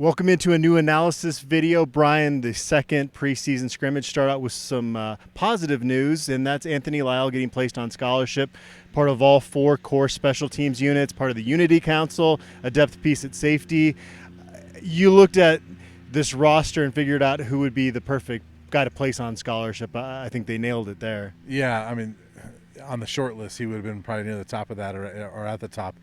Welcome into a new analysis video. Brian, the second preseason scrimmage. Start out with some positive news, and that's Anthony Lyle getting placed on scholarship, part of all 4 core special teams units, part of the Unity Council, a depth piece at safety. You looked at this roster and figured out who would be the perfect guy to place on scholarship. I think they nailed it there. Yeah, I mean, on the short list, he would have been probably near the top of that or at the top.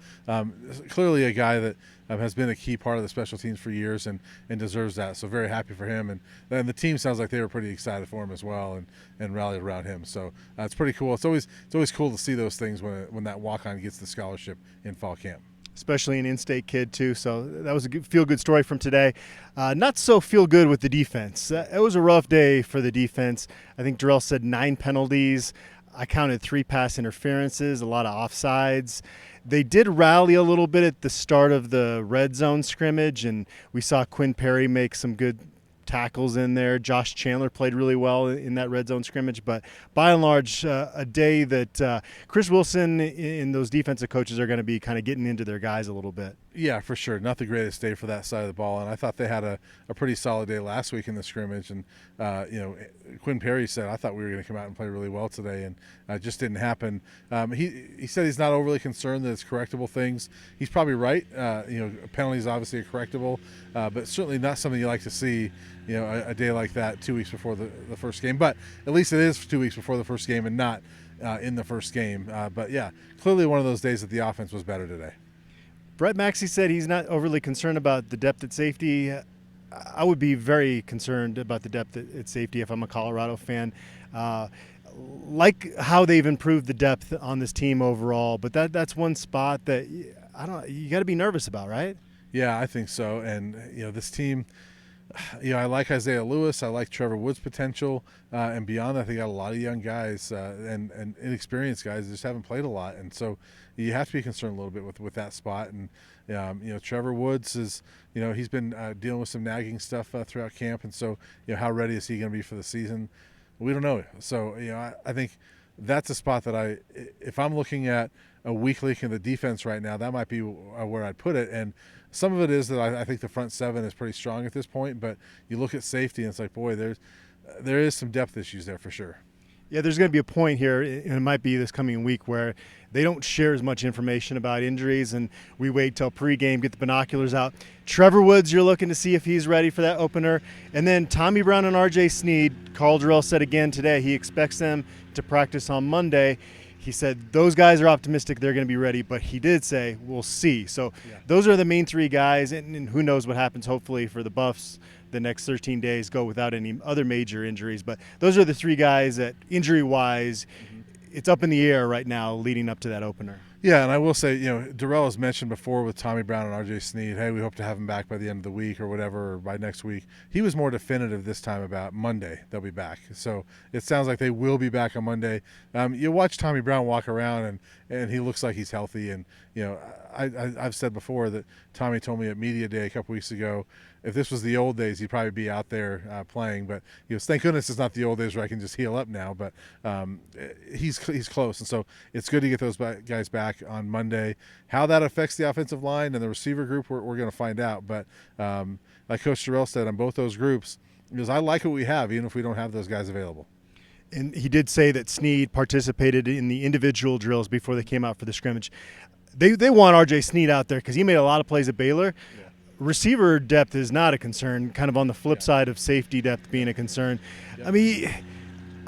Clearly a guy that has been a key part of the special teams for years and deserves that. So very happy for him. And the team sounds like they were pretty excited for him as well and rallied around him. So it's pretty cool. It's always cool to see those things when that walk-on gets the scholarship in fall camp. Especially an in-state kid, too. So that was a feel-good story from today. Not so feel-good with the defense. It was a rough day for the defense. I think Darrell said 9 penalties. I counted 3 pass interferences, a lot of offsides. They did rally a little bit at the start of the red zone scrimmage, and we saw Quinn Perry make some good tackles in there. Josh Chandler played really well in that red zone scrimmage, but by and large, a day that Chris Wilson and those defensive coaches are going to be kind of getting into their guys a little bit. Yeah, for sure. Not the greatest day for that side of the ball, and I thought they had a pretty solid day last week in the scrimmage. And Quinn Perry said, "I thought we were going to come out and play really well today," and it just didn't happen. He said he's not overly concerned that it's correctable things. He's probably right. Penalties obviously are correctable, but certainly not something you like to see. A day like that 2 weeks before the first game. But at least it is 2 weeks before the first game and not in the first game. But yeah, clearly one of those days that the offense was better today. Brett Maxey said he's not overly concerned about the depth at safety. I would be very concerned about the depth at safety if I'm a Colorado fan. Like how they've improved the depth on this team overall, but that's one spot that you got to be nervous about, right? Yeah, I think so. And this team, I like Isaiah Lewis. I like Trevor Woods' potential, and beyond that, they got a lot of young guys and inexperienced guys that just haven't played a lot, and so you have to be concerned a little bit with that spot. And Trevor Woods is, he's been dealing with some nagging stuff throughout camp, and so how ready is he going to be for the season? We don't know. So I think that's a spot that if I'm looking at a weak link in the defense right now, that might be where I'd put it. And some of it is that I think the front 7 is pretty strong at this point, but you look at safety and it's like, boy, there is some depth issues there for sure. Yeah, there's going to be a point here, and it might be this coming week, where they don't share as much information about injuries, and we wait till pregame, get the binoculars out. Trevor Woods, you're looking to see if he's ready for that opener. And then Tommy Brown and R.J. Sneed, Carl Darrell said again today he expects them to practice on Monday. He said those guys are optimistic they're going to be ready, but he did say we'll see. So Those are the main 3 guys, and who knows what happens hopefully for the Buffs the next 13 days go without any other major injuries. But those are the 3 guys that injury-wise, it's up in the air right now leading up to that opener. Yeah, and I will say, Darrell has mentioned before with Tommy Brown and R.J. Sneed, hey, we hope to have him back by the end of the week or whatever, or by next week. He was more definitive this time about Monday they'll be back. So it sounds like they will be back on Monday. You watch Tommy Brown walk around, and he looks like he's healthy. And, I've said before that Tommy told me at Media Day a couple weeks ago, if this was the old days, he'd probably be out there playing. But thank goodness it's not the old days where I can just heal up now. But he's close, and so it's good to get those guys back on Monday. How that affects the offensive line and the receiver group, we're going to find out. But like Coach Darrell said on both those groups, because I like what we have, even if we don't have those guys available. And he did say that Sneed participated in the individual drills before they came out for the scrimmage. They want R.J. Sneed out there because he made a lot of plays at Baylor. Yeah. Receiver depth is not a concern, kind of on the flip side of safety depth being a concern. Yeah. I mean,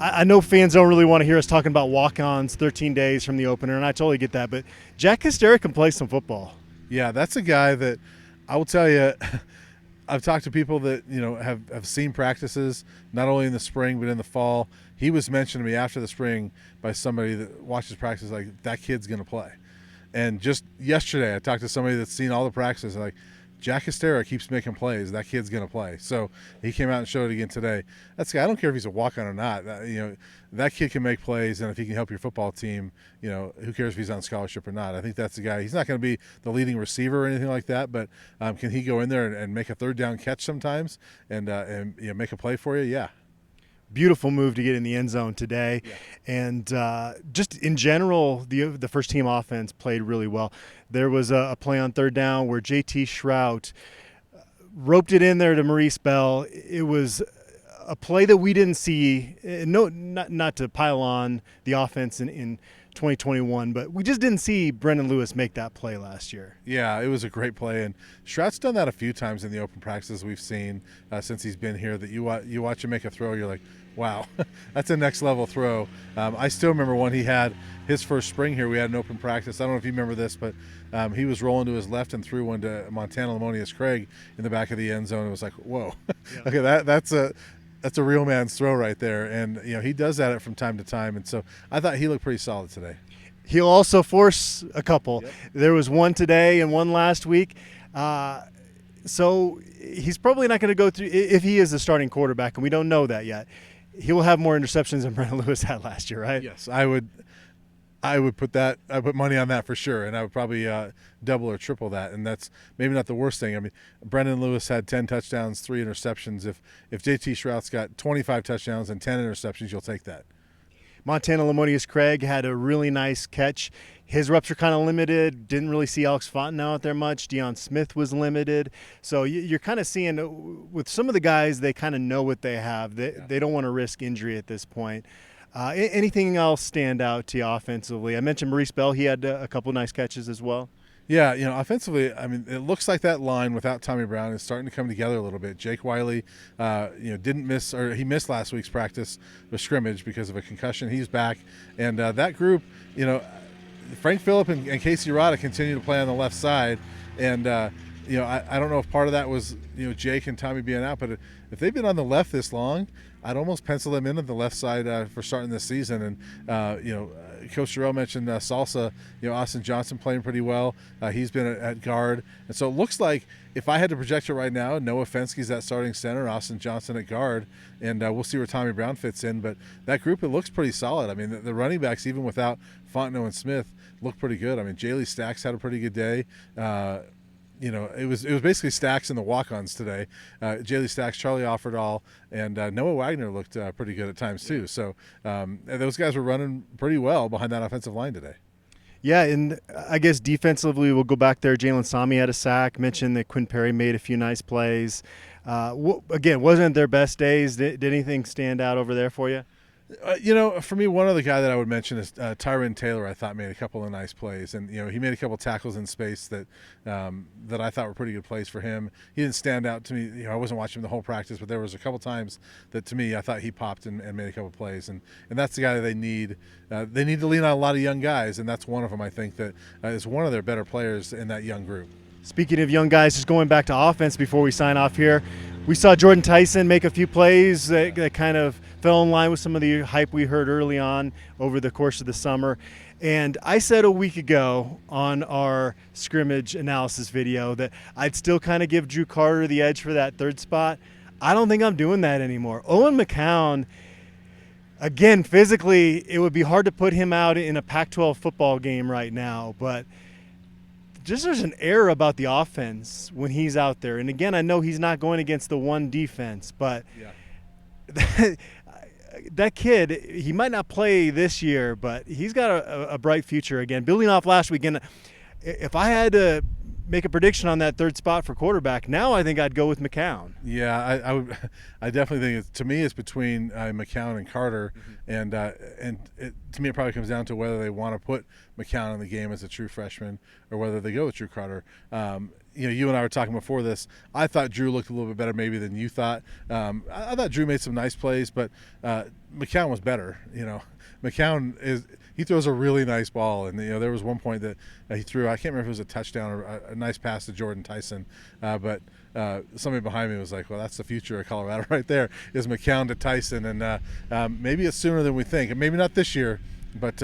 I know fans don't really want to hear us talking about walk-ons 13 days from the opener, and I totally get that, but Jack Castera can play some football. Yeah, that's a guy that I will tell you, I've talked to people that have seen practices, not only in the spring but in the fall. He was mentioned to me after the spring by somebody that watches practice, like, that kid's going to play. And just yesterday I talked to somebody that's seen all the practices, like, Jack Castera keeps making plays. That kid's going to play. So he came out and showed it again today. That's the guy. I don't care if he's a walk-on or not. That kid can make plays, and if he can help your football team, who cares if he's on scholarship or not? I think that's the guy. He's not going to be the leading receiver or anything like that, but can he go in there and make a third down catch sometimes and make a play for you? Yeah. Beautiful move to get in the end zone today. Yeah. And just in general, the first team offense played really well. There was a play on third down where J.T. Shrout roped it in there to Maurice Bell. It was a play that we didn't see. No, not to pile on the offense in 2021, but we just didn't see Brendan Lewis make that play last year. Yeah, it was a great play, and Stroud's done that a few times in the open practices we've seen since he's been here. That you watch him make a throw, you're like, wow, that's a next level throw. I still remember when he had his first spring here. We had an open practice. I don't know if you remember this, but he was rolling to his left and threw one to Montana Lamonius Craig in the back of the end zone. It was like, whoa, yeah. Okay, that's a real man's throw right there, and he does that from time to time. And so I thought he looked pretty solid today. He'll also force a couple. Yep. There was one today and one last week. So he's probably not going to go through, if he is the starting quarterback, and we don't know that yet. He will have more interceptions than Brendan Lewis had last year, right? Yes, I would put money on that for sure, and I would probably double or triple that, and that's maybe not the worst thing. I mean, Brendan Lewis had 10 touchdowns, 3 interceptions. If JT Shrout's got 25 touchdowns and 10 interceptions, you'll take that. Montana Lamonius Craig had a really nice catch. His reps are kind of limited. Didn't really see Alex Fontenot out there much. Deion Smith was limited. So you're kind of seeing with some of the guys, they kind of know what they have. They don't want to risk injury at this point. Anything else stand out to you offensively? I mentioned Maurice Bell. He had a couple nice catches as well. Yeah, offensively, I mean, it looks like that line without Tommy Brown is starting to come together a little bit. Jake Wiley, didn't miss, or he missed last week's practice with scrimmage because of a concussion. He's back, and that group, Frank Phillip and Casey Rada continue to play on the left side, and I don't know if part of that was Jake and Tommy being out, but if they've been on the left this long, I'd almost pencil them in on the left side for starting this season. And Coach Jarrell mentioned Salsa. Austin Johnson playing pretty well. He's been at guard, and so it looks like if I had to project it right now, Noah Fenske's at starting center, Austin Johnson at guard, and we'll see where Tommy Brown fits in. But that group, it looks pretty solid. I mean, the running backs, even without Fontenot and Smith, look pretty good. I mean, Jaylee Stacks had a pretty good day. It was basically Stacks and the walk-ons today. Jaylee Stacks, Charlie Offerdahl, and Noah Wagner looked pretty good at times too. So those guys were running pretty well behind that offensive line today. Yeah, and I guess defensively we'll go back there. Jalen Sami had a sack. Mentioned that Quinn Perry made a few nice plays. Again, wasn't their best days. Did anything stand out over there for you? For me, one other guy that I would mention is Tyron Taylor. I thought made a couple of nice plays, and he made a couple of tackles in space that I thought were pretty good plays for him. He didn't stand out to me. I wasn't watching him the whole practice, but there was a couple times that to me I thought he popped and made a couple of plays, and that's the guy that they need. They need to lean on a lot of young guys, and that's one of them. I think that is one of their better players in that young group. Speaking of young guys, just going back to offense before we sign off here, we saw Jordan Tyson make a few plays that kind of fell in line with some of the hype we heard early on over the course of the summer. And I said a week ago on our scrimmage analysis video that I'd still kind of give Drew Carter the edge for that third spot. I don't think I'm doing that anymore. Owen McCown, again, physically, it would be hard to put him out in a Pac-12 football game right now, but just there's an air about the offense when he's out there. And again, I know he's not going against the one defense, but that kid, he might not play this year, but he's got a bright future again. Building off last weekend, if I had to make a prediction on that third spot for quarterback, now I think I'd go with McCown. Yeah, I would. I definitely think to me it's between McCown and Carter, and to me it probably comes down to whether they want to put McCown in the game as a true freshman or whether they go with Drew Carter. You and I were talking before this. I thought Drew looked a little bit better maybe than you thought. I thought Drew made some nice plays, but McCown was better. McCown he throws a really nice ball, and there was one point that he threw. I can't remember if it was a touchdown or a nice pass to Jordan Tyson, but somebody behind me was like, "Well, that's the future of Colorado right there. Is McCown to Tyson?" And maybe it's sooner than we think, and maybe not this year, but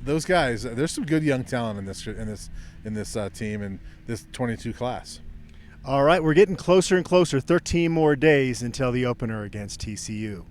those guys, there's some good young talent in this team and this 22 class. All right, we're getting closer and closer. 13 more days until the opener against TCU.